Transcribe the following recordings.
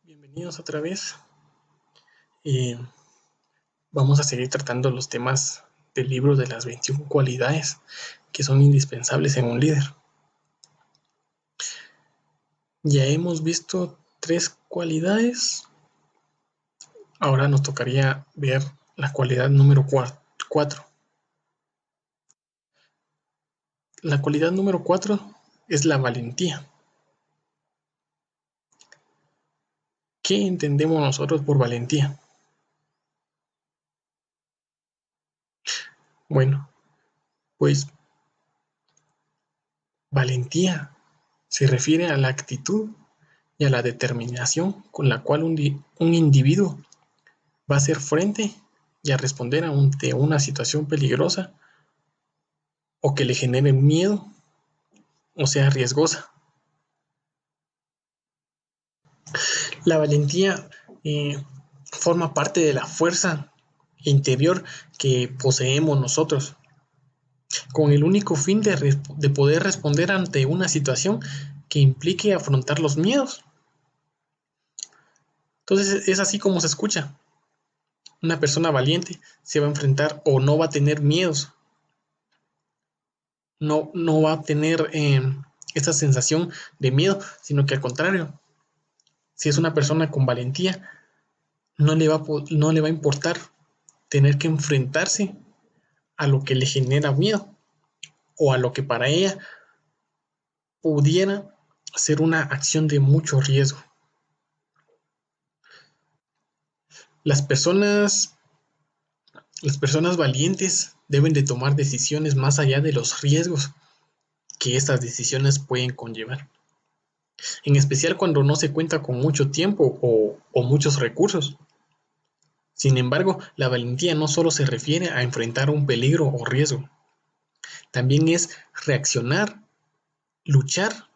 Bienvenidos otra vez. Eh, Vamos a seguir tratando los temas del libro de las 21 cualidades que son indispensables en un líder. Ya hemos visto 3 cualidades. Ahora nos tocaría ver la cualidad número 4. La cualidad número 4 es la valentía. ¿Qué entendemos nosotros por valentía? Bueno, pues valentía se refiere a la actitud y a la determinación con la cual un individuo va a hacer frente y a responder ante una situación peligrosa o que le genere miedo o sea riesgosa. La valentía forma parte de la fuerza interior que poseemos nosotros, con el único fin de poder responder ante una situación que implique afrontar los miedos. Entonces es así como se escucha. Una persona valiente se va a enfrentar o no va a tener miedos, no va a tener esta sensación de miedo, sino que al contrario, si es una persona con valentía, no le va a importar tener que enfrentarse a lo que le genera miedo o a lo que para ella pudiera ser una acción de mucho riesgo. Las personas, las personas valientes deben de tomar decisiones más allá de los riesgos que estas decisiones pueden conllevar, en especial cuando no se cuenta con mucho tiempo o muchos recursos. Sin embargo, la valentía no solo se refiere a enfrentar un peligro o riesgo, también es reaccionar, luchar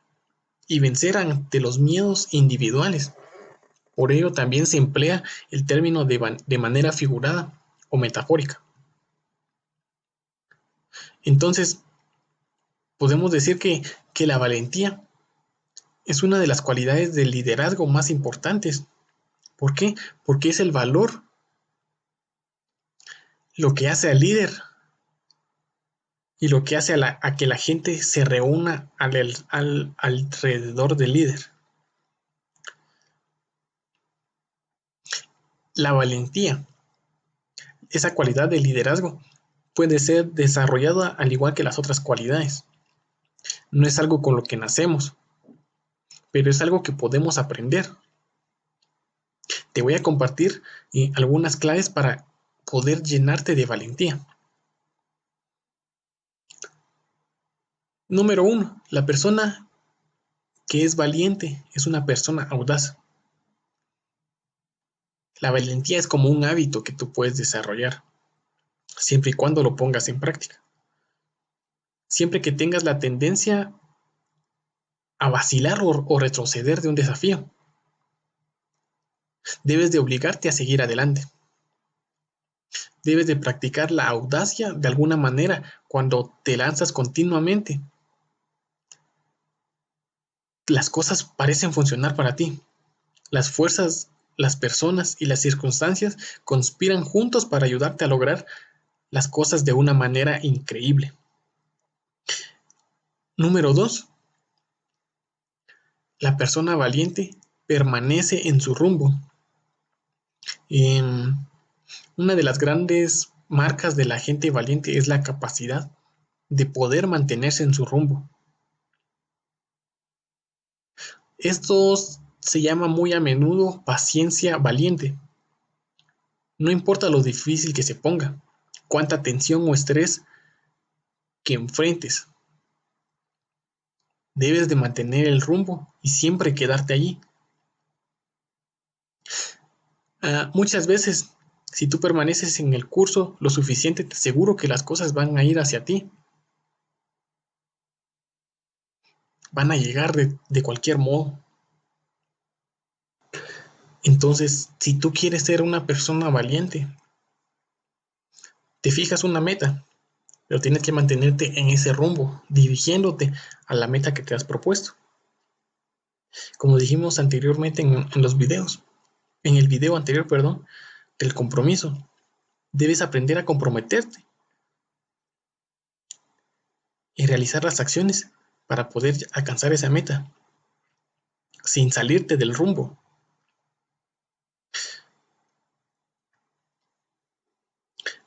y vencer ante los miedos individuales. Por ello también se emplea el término de manera figurada o metafórica. Entonces, podemos decir que la valentía es una de las cualidades del liderazgo más importantes. ¿Por qué? Porque es el valor lo que hace al líder y lo que hace a que la gente se reúna alrededor del líder. La valentía, esa cualidad de liderazgo, puede ser desarrollada al igual que las otras cualidades. No es algo con lo que nacemos, pero es algo que podemos aprender. Te voy a compartir algunas claves para poder llenarte de valentía. Número 1. La persona que es valiente es una persona audaz. La valentía es como un hábito que tú puedes desarrollar, siempre y cuando lo pongas en práctica. Siempre que tengas la tendencia a vacilar o retroceder de un desafío, debes de obligarte a seguir adelante. Debes de practicar la audacia de alguna manera cuando te lanzas continuamente. Las cosas parecen funcionar para ti. Las fuerzas, las personas y las circunstancias conspiran juntos para ayudarte a lograr las cosas de una manera increíble. Número 2. La persona valiente permanece en su rumbo. Una de las grandes marcas de la gente valiente es la capacidad de poder mantenerse en su rumbo. Esto se llama muy a menudo paciencia valiente. No importa lo difícil que se ponga, cuánta tensión o estrés que enfrentes, debes de mantener el rumbo y siempre quedarte allí. Muchas veces, si tú permaneces en el curso lo suficiente, te aseguro que las cosas van a ir hacia ti. Van a llegar de cualquier modo. Entonces, si tú quieres ser una persona valiente, te fijas una meta, pero tienes que mantenerte en ese rumbo, dirigiéndote a la meta que te has propuesto. Como dijimos anteriormente en el video anterior, perdón, del compromiso, debes aprender a comprometerte y realizar las acciones para poder alcanzar esa meta sin salirte del rumbo.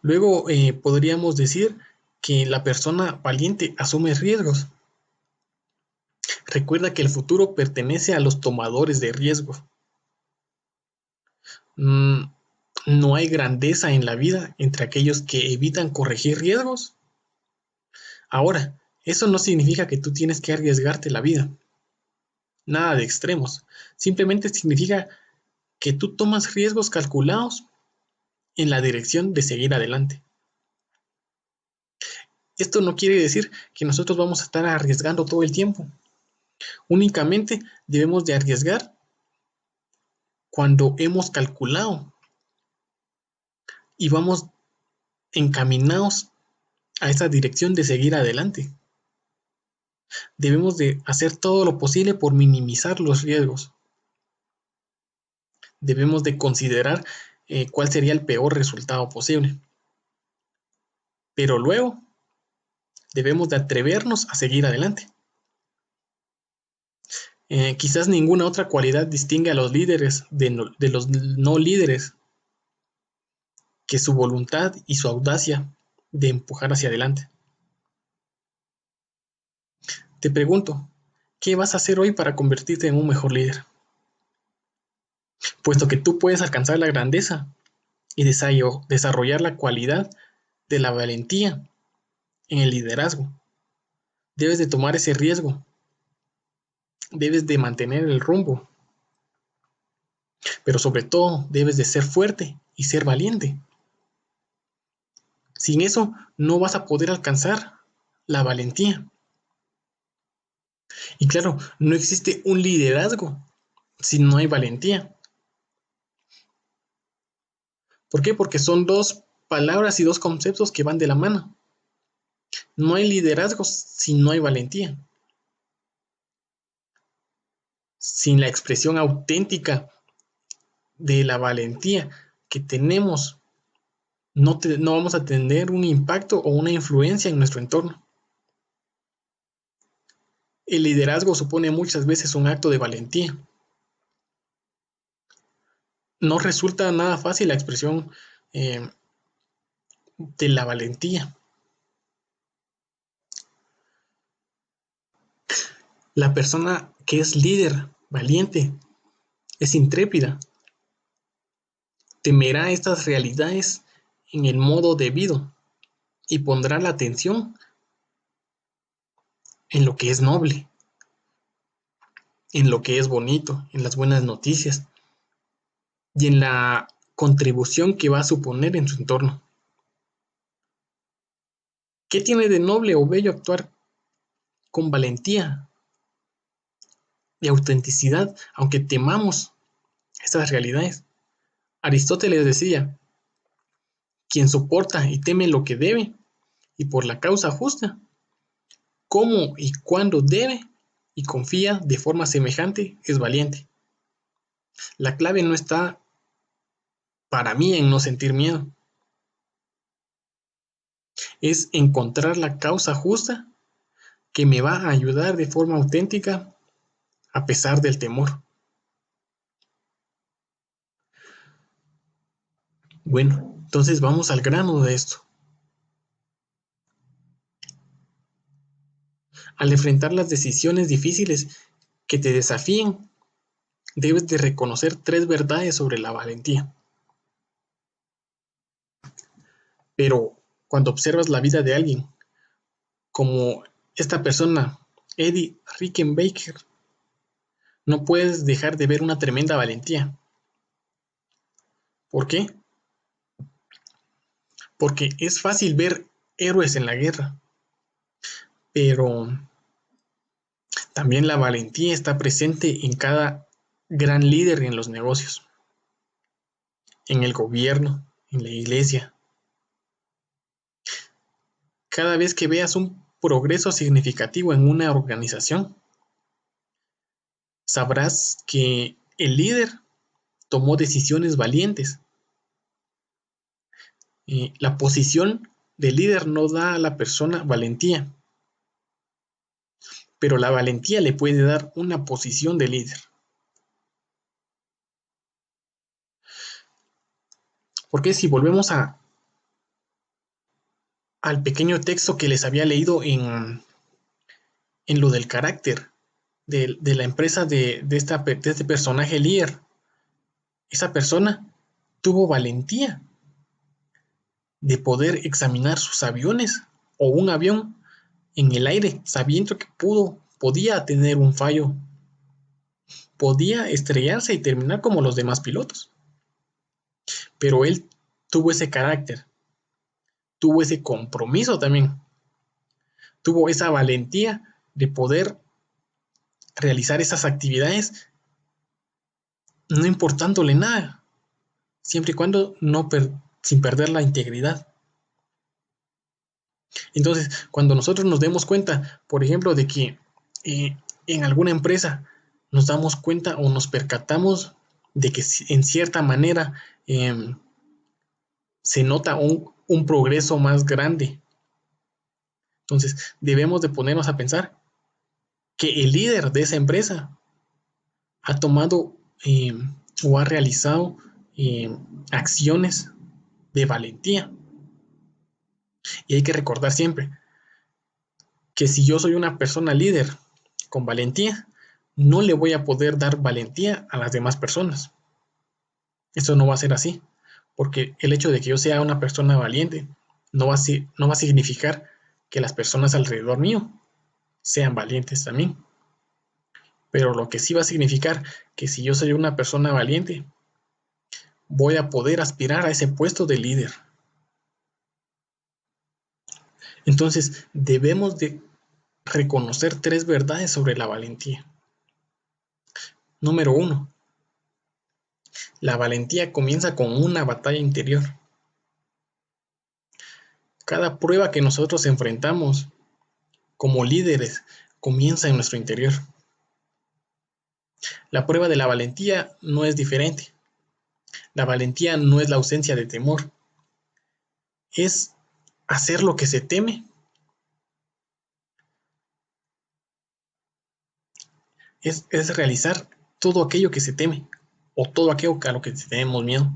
Luego podríamos decir que la persona valiente asume riesgos. Recuerda que el futuro pertenece a los tomadores de riesgos. Mm, no hay grandeza en la vida entre aquellos que evitan corregir riesgos. Ahora, eso no significa que tú tienes que arriesgarte la vida. Nada de extremos. Simplemente significa que tú tomas riesgos calculados en la dirección de seguir adelante. Esto no quiere decir que nosotros vamos a estar arriesgando todo el tiempo. Únicamente debemos de arriesgar cuando hemos calculado y vamos encaminados a esa dirección de seguir adelante. Debemos de hacer todo lo posible por minimizar los riesgos. Debemos de considerar cuál sería el peor resultado posible. Pero luego debemos de atrevernos a seguir adelante. Quizás ninguna otra cualidad distingue a los líderes de los no líderes que su voluntad y su audacia de empujar hacia adelante. Te pregunto, ¿qué vas a hacer hoy para convertirte en un mejor líder? Puesto que tú puedes alcanzar la grandeza y desarrollar la cualidad de la valentía en el liderazgo. Debes de tomar ese riesgo, debes de mantener el rumbo, pero sobre todo debes de ser fuerte y ser valiente. Sin eso no vas a poder alcanzar la valentía. Y claro, no existe un liderazgo si no hay valentía. ¿Por qué? Porque son dos palabras y dos conceptos que van de la mano. No hay liderazgo si no hay valentía. Sin la expresión auténtica de la valentía que tenemos, no vamos a tener un impacto o una influencia en nuestro entorno. El liderazgo supone muchas veces un acto de valentía. No resulta nada fácil la expresión eh, de la valentía. La persona que es líder, valiente, es intrépida, temerá estas realidades en el modo debido y pondrá la atención en lo que es noble, en lo que es bonito, en las buenas noticias y en la contribución que va a suponer en su entorno. ¿Qué tiene de noble o bello actuar con valentía y autenticidad, aunque temamos estas realidades? Aristóteles decía, quien soporta y teme lo que debe y por la causa justa, cómo y cuándo debe y confía de forma semejante es valiente. La clave no está para mí en no sentir miedo, es encontrar la causa justa que me va a ayudar de forma auténtica a pesar del temor. Bueno, entonces vamos al grano de esto. Al enfrentar las decisiones difíciles que te desafíen, debes de reconocer tres verdades sobre la valentía. Pero cuando observas la vida de alguien, como esta persona, Eddie Rickenbacker, no puedes dejar de ver una tremenda valentía. ¿Por qué? Porque es fácil ver héroes en la guerra, pero también la valentía está presente en cada gran líder en los negocios, en el gobierno, en la iglesia. Cada vez que veas un progreso significativo en una organización, sabrás que el líder tomó decisiones valientes. La posición de líder no da a la persona valentía, pero la valentía le puede dar una posición de líder. Porque si volvemos al pequeño texto que les había leído en lo del carácter de la empresa de este personaje líder, esa persona tuvo valentía de poder examinar sus aviones o un avión en el aire, sabiendo que podía tener un fallo, podía estrellarse y terminar como los demás pilotos. Pero él tuvo ese carácter, tuvo ese compromiso también, tuvo esa valentía de poder realizar esas actividades no importándole nada, siempre y cuando sin perder la integridad. Entonces, cuando nosotros nos demos cuenta, por ejemplo, de que en alguna empresa nos damos cuenta o nos percatamos de que en cierta manera se nota un progreso más grande. Entonces, debemos de ponernos a pensar que el líder de esa empresa ha tomado o ha realizado acciones de valentía. Y hay que recordar siempre que si yo soy una persona líder con valentía, no le voy a poder dar valentía a las demás personas. Eso no va a ser así, porque el hecho de que yo sea una persona valiente no va a significar que las personas alrededor mío sean valientes también. Pero lo que sí va a significar que si yo soy una persona valiente, voy a poder aspirar a ese puesto de líder. Entonces, debemos de reconocer 3 verdades sobre la valentía. Número 1. La valentía comienza con una batalla interior. Cada prueba que nosotros enfrentamos como líderes comienza en nuestro interior. La prueba de la valentía no es diferente. La valentía no es la ausencia de temor. Es hacer lo que se teme. Es realizar todo aquello que se teme o todo aquello a lo que tenemos miedo.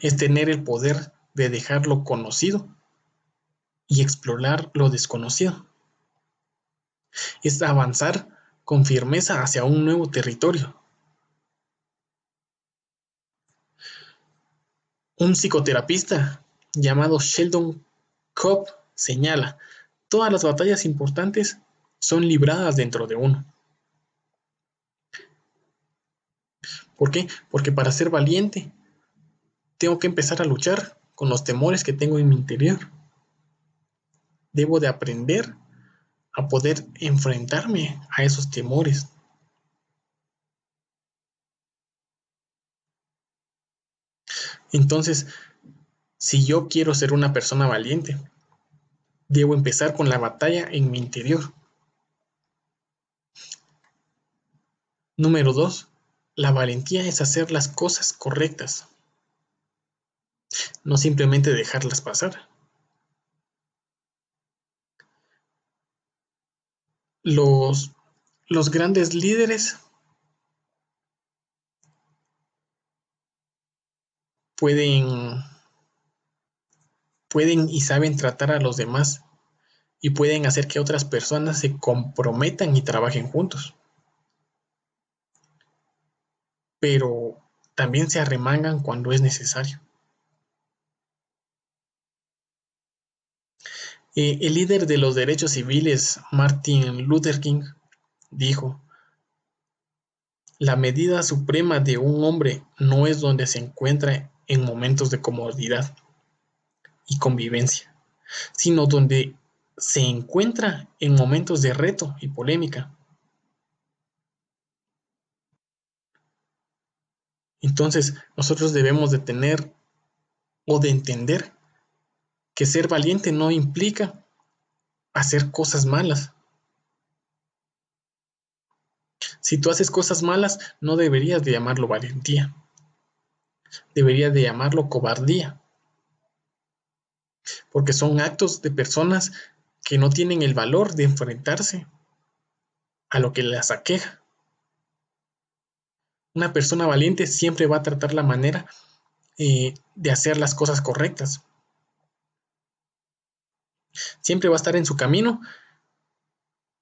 Es tener el poder de dejar lo conocido y explorar lo desconocido. Es avanzar con firmeza hacia un nuevo territorio. Un psicoterapista llamado Sheldon Kopp señala, todas las batallas importantes son libradas dentro de uno. ¿Por qué? Porque para ser valiente tengo que empezar a luchar con los temores que tengo en mi interior. Debo de aprender a poder enfrentarme a esos temores. Entonces, si yo quiero ser una persona valiente, debo empezar con la batalla en mi interior. Número 2. La valentía es hacer las cosas correctas, no simplemente dejarlas pasar. Los, los grandes líderes pueden, pueden y saben tratar a los demás y pueden hacer que otras personas se comprometan y trabajen juntos. Pero también se arremangan cuando es necesario. El líder de los derechos civiles, Martin Luther King, dijo, la medida suprema de un hombre no es donde se encuentra en momentos de comodidad y convivencia, sino donde se encuentra en momentos de reto y polémica. Entonces, nosotros debemos de tener o de entender que ser valiente no implica hacer cosas malas. Si tú haces cosas malas, no deberías de llamarlo valentía, deberías de llamarlo cobardía, porque son actos de personas que no tienen el valor de enfrentarse a lo que las aqueja. Una persona valiente siempre va a tratar la manera de hacer las cosas correctas. Siempre va a estar en su camino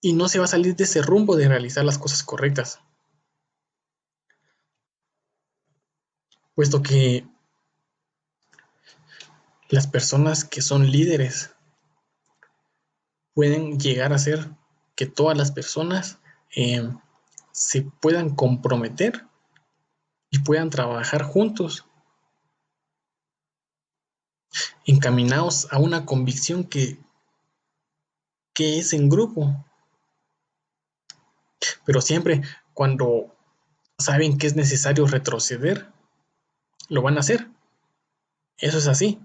y no se va a salir de ese rumbo de realizar las cosas correctas, puesto que las personas que son líderes pueden llegar a ser que todas las personas eh, se puedan comprometer y puedan trabajar juntos, encaminados a una convicción que es en grupo, pero siempre cuando saben que es necesario retroceder, lo van a hacer. Eso es así.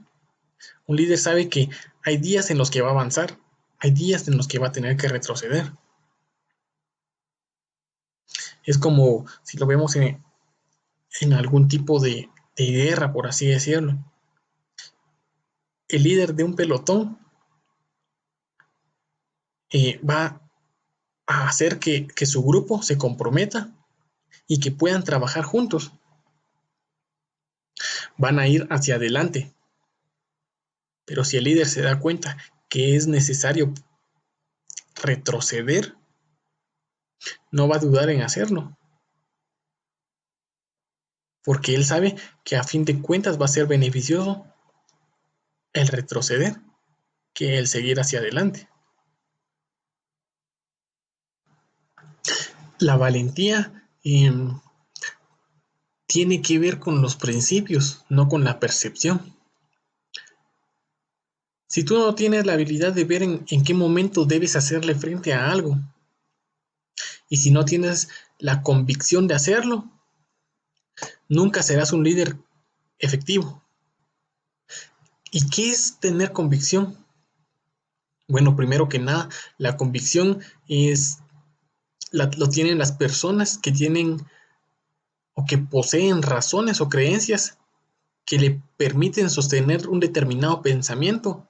Un líder sabe que hay días en los que va a avanzar, hay días en los que va a tener que retroceder. Es como si lo vemos en algún tipo de guerra, por así decirlo. El líder de un pelotón va a hacer que su grupo se comprometa y que puedan trabajar juntos. Van a ir hacia adelante. Pero si el líder se da cuenta que es necesario retroceder, no va a dudar en hacerlo, porque él sabe que a fin de cuentas va a ser beneficioso el retroceder que el seguir hacia adelante. La valentía tiene que ver con los principios, no con la percepción. Si tú no tienes la habilidad de ver en qué momento debes hacerle frente a algo, y si no tienes la convicción de hacerlo, nunca serás un líder efectivo. ¿Y qué es tener convicción? Bueno, primero que nada, la convicción lo tienen las personas que tienen o que poseen razones o creencias que le permiten sostener un determinado pensamiento,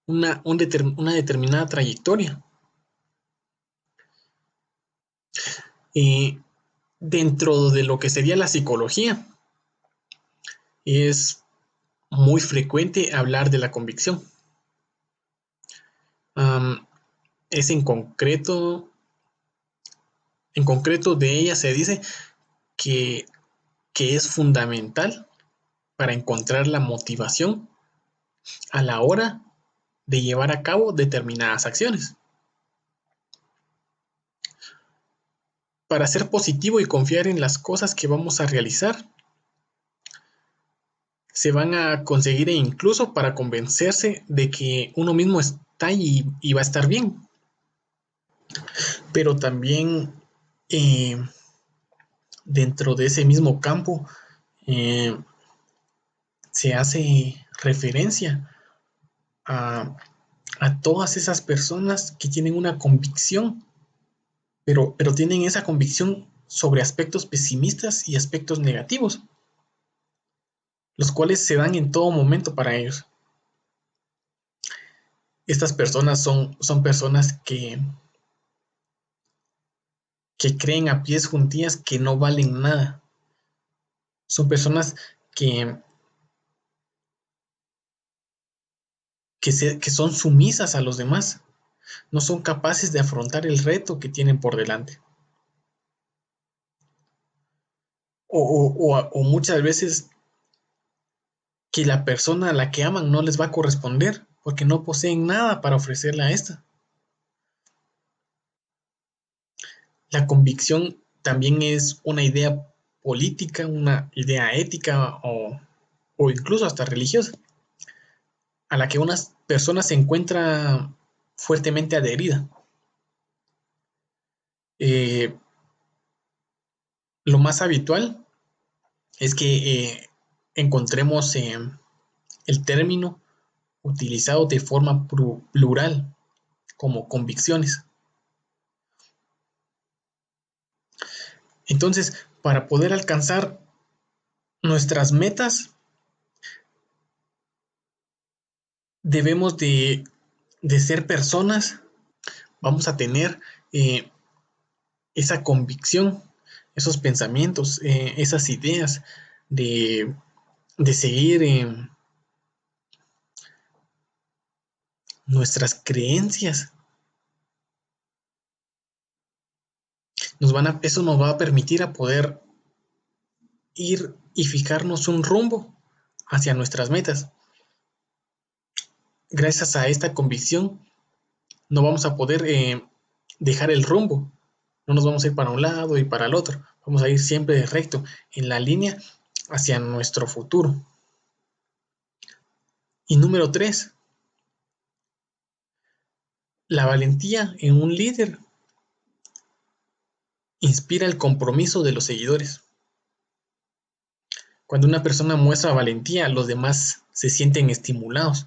una determinada trayectoria. Y dentro de lo que sería la psicología, es muy frecuente hablar de la convicción. Um, es en concreto de ella se dice que, que es fundamental para encontrar la motivación a la hora de llevar a cabo determinadas acciones. Para ser positivo y confiar en las cosas que vamos a realizar, se van a conseguir e incluso para convencerse de que uno mismo está y va a estar bien. Pero también eh, dentro de ese mismo campo eh, se hace referencia a, a todas esas personas que tienen una convicción, pero tienen esa convicción sobre aspectos pesimistas y aspectos negativos, los cuales se dan en todo momento para ellos. Estas personas son personas que creen a pies juntillas que no valen nada. Son personas que, que son sumisas a los demás. No son capaces de afrontar el reto que tienen por delante. O muchas veces que la persona a la que aman no les va a corresponder porque no poseen nada para ofrecerle a esta. La convicción también es una idea política, una idea ética o incluso hasta religiosa, a la que una persona se encuentra fuertemente adherida. Eh, lo más habitual es que encontremos el término utilizado de forma plural como convicciones. Entonces, para poder alcanzar nuestras metas, debemos de ser personas, vamos a tener eh, esa convicción, esos pensamientos, esas ideas de, de seguir nuestras creencias. Eso nos va a permitir a poder ir y fijarnos un rumbo hacia nuestras metas. Gracias a esta convicción, no vamos a poder dejar el rumbo. No nos vamos a ir para un lado y para el otro. Vamos a ir siempre recto en la línea hacia nuestro futuro. Y número 3, la valentía en un líder inspira el compromiso de los seguidores. Cuando una persona muestra valentía, los demás se sienten estimulados.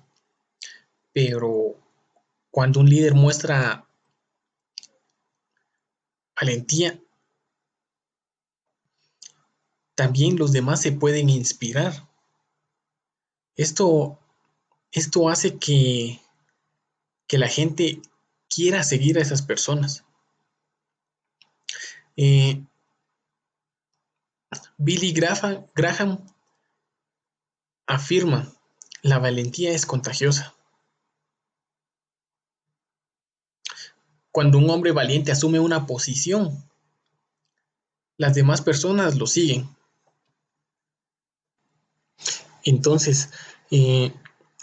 Pero cuando un líder muestra valentía, también los demás se pueden inspirar. Esto, esto hace que la gente quiera seguir a esas personas. Eh, Billy Graham afirma, la valentía es contagiosa. Cuando un hombre valiente asume una posición, las demás personas lo siguen. Entonces, eh,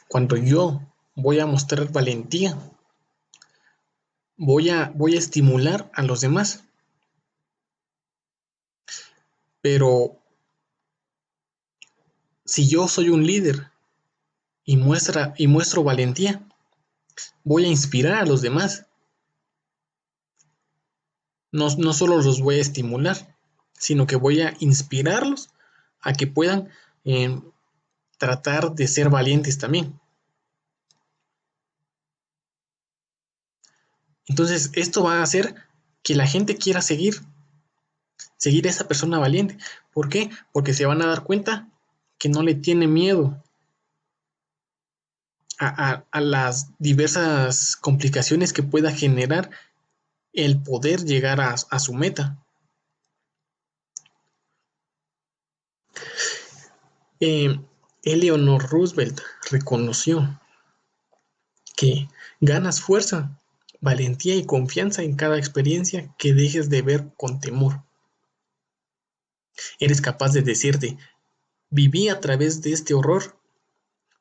cuando yo voy a mostrar valentía, voy a estimular a los demás. Pero si yo soy un líder y muestro valentía, voy a inspirar a los demás. No solo los voy a estimular, sino que voy a inspirarlos a que puedan eh, tratar de ser valientes también. Entonces, esto va a hacer que la gente quiera seguir a esa persona valiente. ¿Por qué? Porque se van a dar cuenta que no le tiene miedo a las diversas complicaciones que pueda generar el poder llegar a su meta. Eh, Eleanor Roosevelt reconoció que ganas fuerza, valentía y confianza en cada experiencia que dejes de ver con temor. Eres capaz de decirte, viví a través de este horror,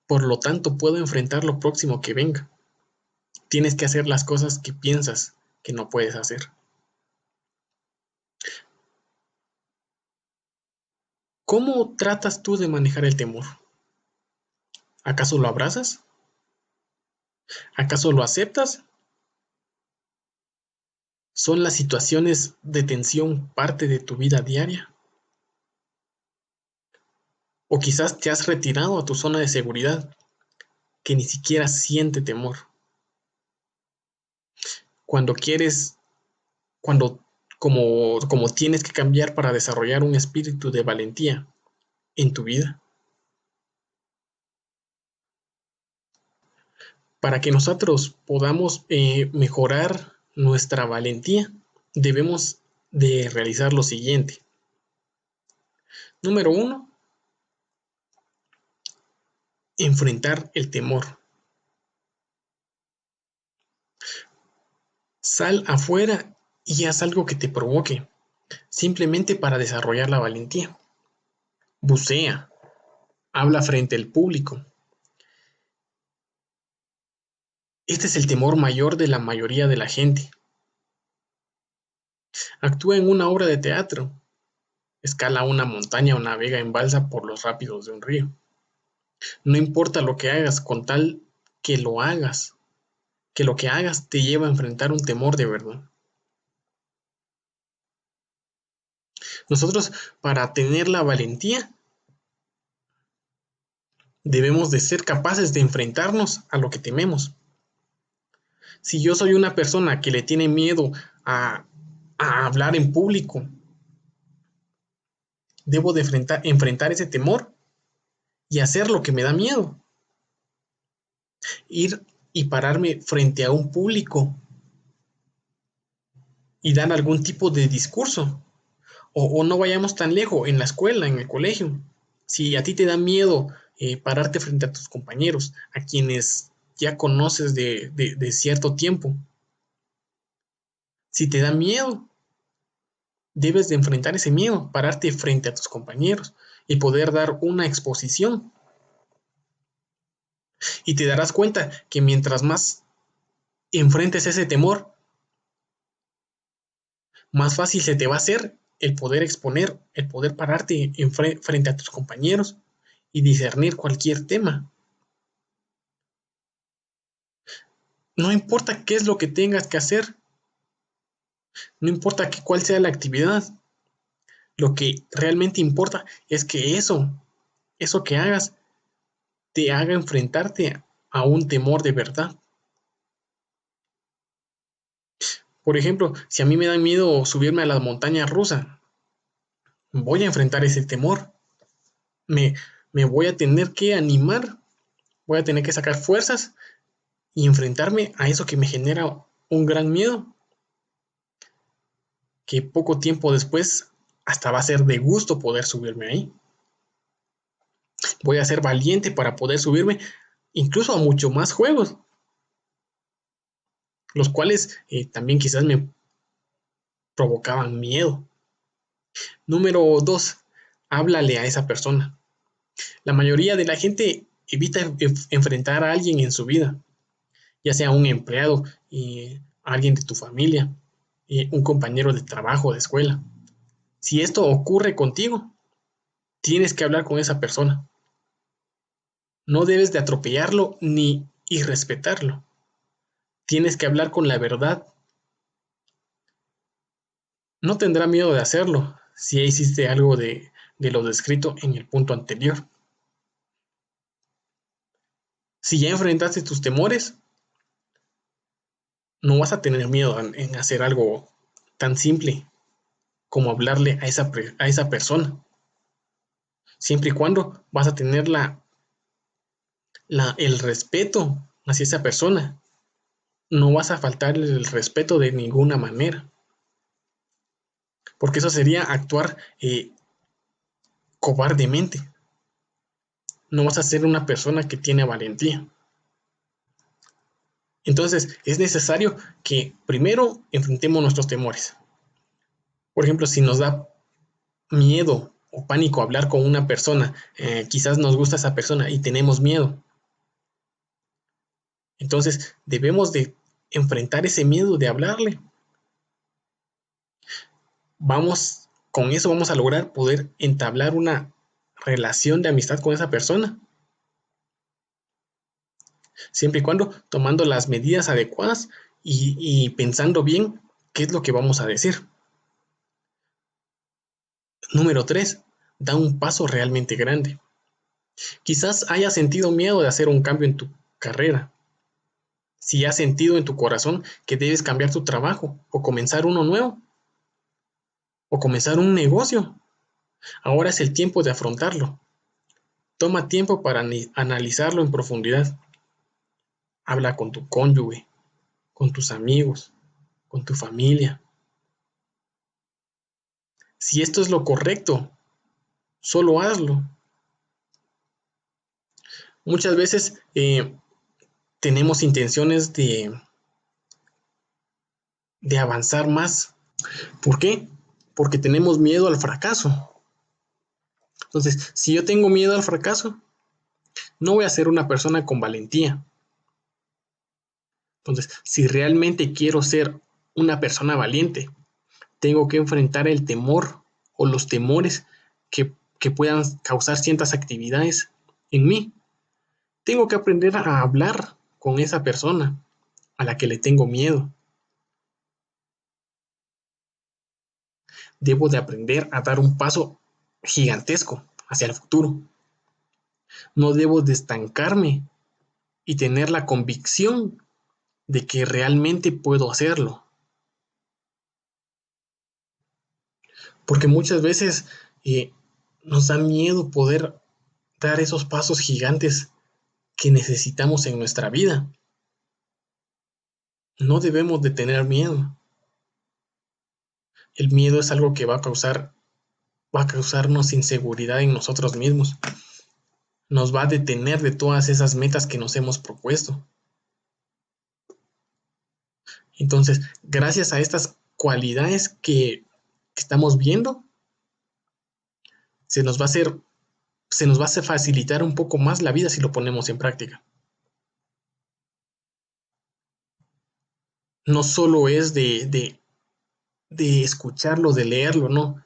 por lo tanto puedo enfrentar lo próximo que venga. Tienes que hacer las cosas que piensas que no puedes hacer. ¿Cómo tratas tú de manejar el temor? ¿Acaso lo abrazas? ¿Acaso lo aceptas? ¿Son las situaciones de tensión parte de tu vida diaria? ¿O quizás te has retirado a tu zona de seguridad que ni siquiera siente temor? Cuando quieres, cuando como tienes que cambiar para desarrollar un espíritu de valentía en tu vida. Para que nosotros podamos mejorar nuestra valentía, debemos de realizar lo siguiente. Número 1, enfrentar el temor. Sal afuera y haz algo que te provoque, simplemente para desarrollar la valentía. Bucea, habla frente al público. Este es el temor mayor de la mayoría de la gente. Actúa en una obra de teatro, escala una montaña o navega en balsa por los rápidos de un río. No importa lo que hagas, con tal que lo hagas, que lo que hagas te lleva a enfrentar un temor de verdad. Nosotros, para tener la valentía, debemos de ser capaces de enfrentarnos a lo que tememos. Si yo soy una persona que le tiene miedo a hablar en público, Debo de enfrentar ese temor y hacer lo que me da miedo. Ir y pararme frente a un público y dar algún tipo de discurso. O no vayamos tan lejos, en la escuela, en el colegio. Si a ti te da miedo pararte frente a tus compañeros, a quienes ya conoces de cierto tiempo, si te da miedo, debes de enfrentar ese miedo, pararte frente a tus compañeros y poder dar una exposición. Y te darás cuenta que mientras más enfrentes ese temor, más fácil se te va a hacer el poder exponer, el poder pararte frente a tus compañeros y discernir cualquier tema. No importa qué es lo que tengas que hacer, no importa cuál sea la actividad, lo que realmente importa es que eso que hagas, te haga enfrentarte a un temor de verdad. Por ejemplo, si a mí me da miedo subirme a la montaña rusa, voy a enfrentar ese temor. Me, me voy a tener que animar, voy a tener que sacar fuerzas y enfrentarme a eso que me genera un gran miedo, que poco tiempo después hasta va a ser de gusto poder subirme ahí. Voy a ser valiente para poder subirme incluso a mucho más juegos, los cuales también quizás me provocaban miedo. Número 2, háblale a esa persona. La mayoría de la gente evita enfrentar a alguien en su vida, ya sea un empleado, alguien de tu familia, un compañero de trabajo, de escuela. Si esto ocurre contigo, tienes que hablar con esa persona. No debes de atropellarlo ni irrespetarlo. Tienes que hablar con la verdad. No tendrá miedo de hacerlo si ya hiciste algo de lo descrito en el punto anterior. Si ya enfrentaste tus temores, no vas a tener miedo en hacer algo tan simple como hablarle a esa persona. Siempre y cuando vas a tener el respeto hacia esa persona. No vas a faltarle el respeto de ninguna manera. Porque eso sería actuar cobardemente. No vas a ser una persona que tiene valentía. Entonces, es necesario que primero enfrentemos nuestros temores. Por ejemplo, si nos da miedo o pánico hablar con una persona, quizás nos gusta esa persona y tenemos miedo. Entonces, debemos de enfrentar ese miedo de hablarle. Con eso vamos a lograr poder entablar una relación de amistad con esa persona. Siempre y cuando tomando las medidas adecuadas y pensando bien qué es lo que vamos a decir. Número 3, da un paso realmente grande. Quizás hayas sentido miedo de hacer un cambio en tu carrera. Si has sentido en tu corazón que debes cambiar tu trabajo o comenzar uno nuevo o comenzar un negocio, ahora es el tiempo de afrontarlo. Toma tiempo para analizarlo en profundidad. Habla con tu cónyuge, con tus amigos, con tu familia. Si esto es lo correcto, solo hazlo. Muchas veces tenemos intenciones de avanzar más. ¿Por qué? Porque tenemos miedo al fracaso. Entonces, si yo tengo miedo al fracaso, no voy a ser una persona con valentía. Entonces, si realmente quiero ser una persona valiente, tengo que enfrentar el temor o los temores que puedan causar ciertas actividades en mí. Tengo que aprender a hablar con esa persona a la que le tengo miedo. Debo de aprender a dar un paso gigantesco hacia el futuro. No debo de estancarme y tener la convicción de que realmente puedo hacerlo. Porque muchas veces Nos da miedo poder dar esos pasos gigantes que necesitamos en nuestra vida. No debemos de tener miedo. El miedo es algo que va a causarnos inseguridad en nosotros mismos. Nos va a detener de todas esas metas que nos hemos propuesto. Entonces, gracias a estas cualidades que estamos viendo, se nos va a hacer, se nos va a facilitar un poco más la vida si lo ponemos en práctica. No solo es de escucharlo, de leerlo, no.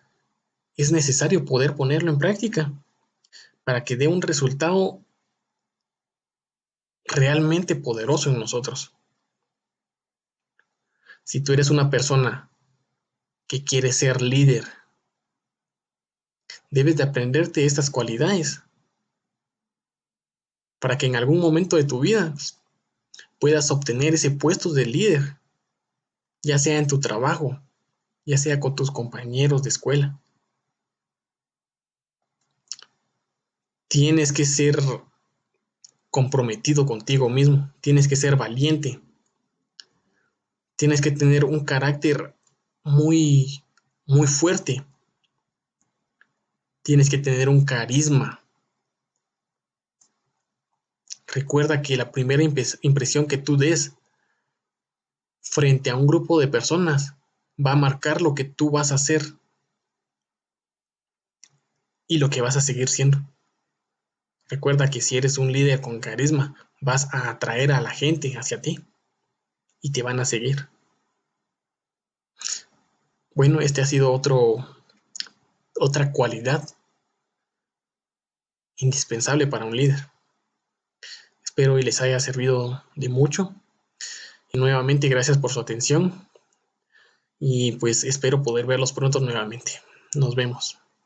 Es necesario poder ponerlo en práctica para que dé un resultado realmente poderoso en nosotros. Si tú eres una persona que quiere ser líder, debes de aprenderte estas cualidades para que en algún momento de tu vida puedas obtener ese puesto de líder, ya sea en tu trabajo, ya sea con tus compañeros de escuela. Tienes que ser comprometido contigo mismo, tienes que ser valiente, tienes que tener un carácter muy, muy fuerte, tienes que tener un carisma. Recuerda que la primera impresión que tú des frente a un grupo de personas va a marcar lo que tú vas a hacer y lo que vas a seguir siendo. Recuerda que si eres un líder con carisma, vas a atraer a la gente hacia ti y te van a seguir. Bueno, este ha sido otra cualidad indispensable para un líder. Espero y les haya servido de mucho. Y nuevamente, gracias por su atención. Y pues espero poder verlos pronto nuevamente. Nos vemos.